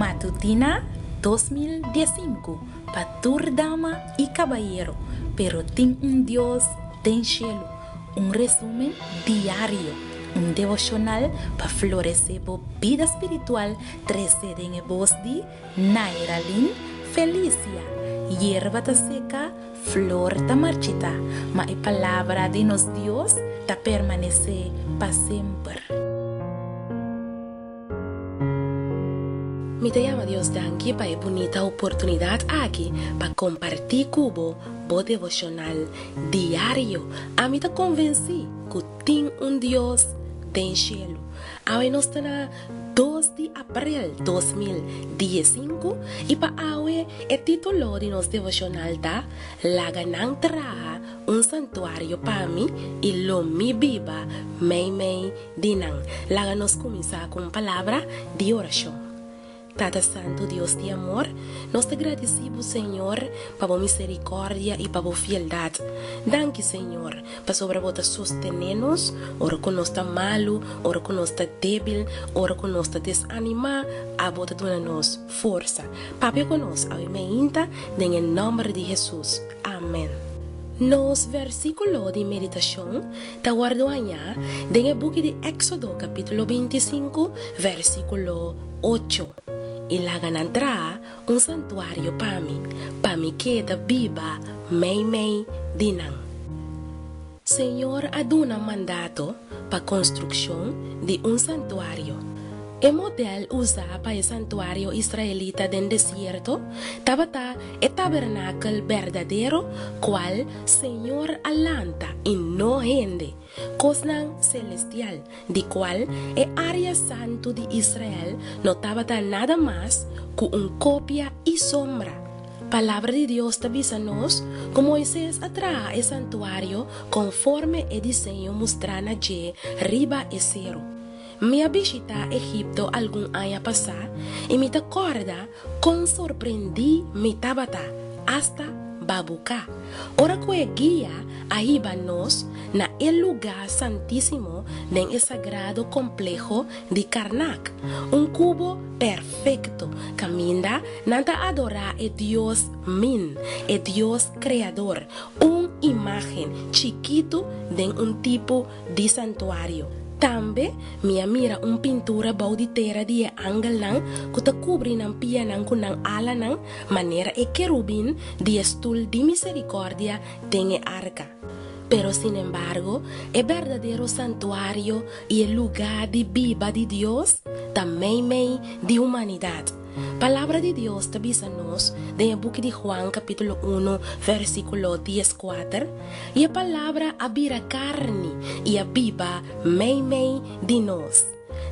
Matutina 2015 para dama y caballero, pero tiene un Dios den cielo. Un resumen diario, un devocional para florecer por vida espiritual. 13 en voz de Nairalin Felicia. Hierba ta seca, flor ta marchita, ma a palavra de nos Dios ta permanece para siempre. Me te llamo Dios Danke para esta bonita oportunidad aquí para compartir cubo bo devocional diario. A mí te convencí que tengo un Dios den cielo. Hoy nos está 2 de abril 2015 y para hoy el título de nuestro devocional está La ganantra un santuario para mí y lo mi viva me dinan. La nos comienza con palabra de oración. Tata Santo, Dios de amor, nos te agradecemos, Señor, para misericordia y para fieldad. Danke, Señor, para sobre vos sostenernos, ora que nos está malo, ora que nos está débil, ora que nos está desanimado, a vos te donarnos fuerza. Papi, con nos, a me inta, en el nombre de Jesús. Amén. Nos versículo de meditación te guardo allá en el book de Éxodo capítulo 25 versículo 8. Y la ganantra un santuario para mí queda viva, me dinan. Señor, aduna mandato para construcción de un santuario. El modelo usado para el santuario israelita del desierto estaba el tabernáculo verdadero, cual Señor alanta y no gente, cosa celestial, de cual el área santo de Israel no estaba nada más que una copia y sombra. Palabra de Dios te avisa-nos que Moisés atrae el santuario conforme el diseño mostrado allí riba y cero. Me visita Egipto algún año pasado y me acorda con sorprendí mi tabata hasta Babuca. Ahora que guía ahí vanos na el lugar santísimo en el sagrado complejo de Karnak, un cubo perfecto, camina nada adora el Dios Min, el Dios creador, una imagen chiquito de un tipo de santuario. También me mira una pintura bauditera de ángel que te cubre en pie con ala manera e querubín de estul de misericordia tiene arca. Pero sin embargo, el verdadero santuario y el lugar de viva de Dios también de humanidad. Palabra de Dios te avisa-nos en el book de Juan capítulo 1 versículo 14 y la palabra abira carne y aviva me de nos.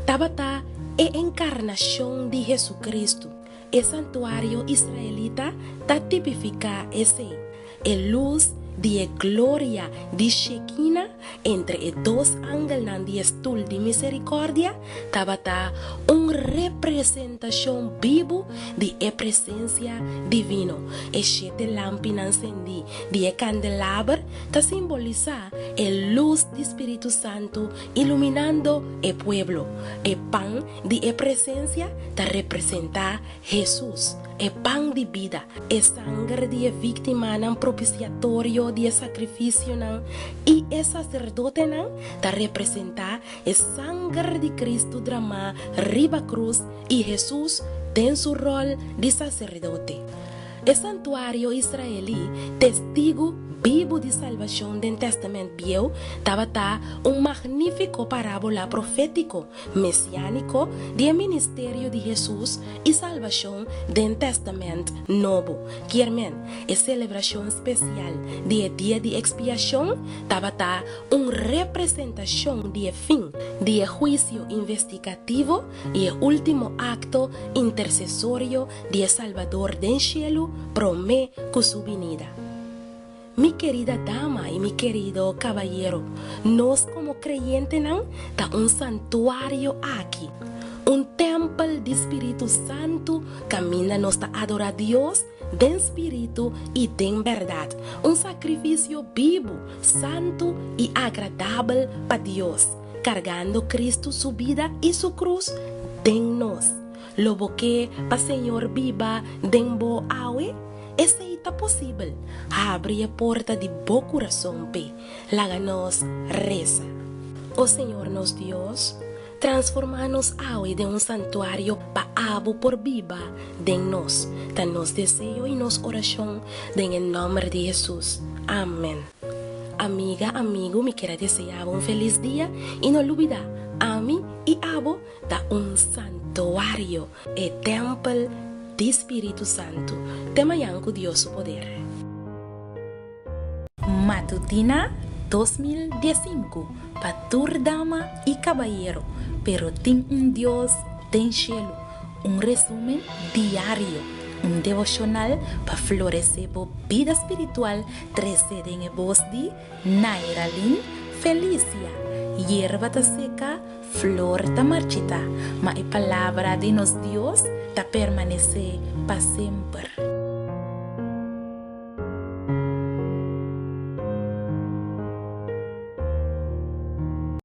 Tabata e encarnación de Jesucristo. El santuario israelita ta tipifica ese, el luz de gloria de Shekinah entre dos ángeles de estul de misericordia, tabata una representación vivo de la presencia divina. El siete lámparas encendí de candelabro ta simboliza el luz del Espíritu Santo iluminando el pueblo. El pan de la presencia ta representa Jesús. El pan de vida, el sangre de víctima propiciatorio de sacrificio y el sacerdote te representa el sangre de Cristo drama riba cruz y Jesús en su rol de sacerdote. El santuario israelí, testigo vivo de salvación del Testamento Viejo, estaba un magnífico parábola profético mesiánico del ministerio de Jesús y salvación del Testamento Nuevo. Quieren es celebración especial del día de expiación, estaba una representación del fin del juicio investigativo y el último acto intercesorio del Salvador del cielo promete con su venida. Mi querida dama y mi querido caballero, nos como creyentes da un santuario aquí, un templo de Espíritu Santo, camina nos da adorar a Dios de espíritu y de verdad, un sacrificio vivo, santo y agradable para Dios, cargando Cristo su vida y su cruz de nos. lo boque pa Senhor biba denbo awe, esse está possível. Abre a porta de bo coração pe, laga-nos reza. O Senhor nos Deus, transforma-nos awe de santuário pa abo por biba de nós, tan nos desejo e nos oração, em nome de Jesus. Amém. Amiga, amigo, me quero desejar feliz dia e não olvida, a mim e abo da santuário e templo de Espírito Santo. Temanhã com Deus o poder. Matutina 2015 para dama e caballero, pero tem Deus tem cielo. Resumen diário, devocional para florescer a vida espiritual. 13 em voz de Nairalin Felicia. Hierba ta seca, flor ta marchita, mas a palavra de nos Deus ta permanecer para sempre.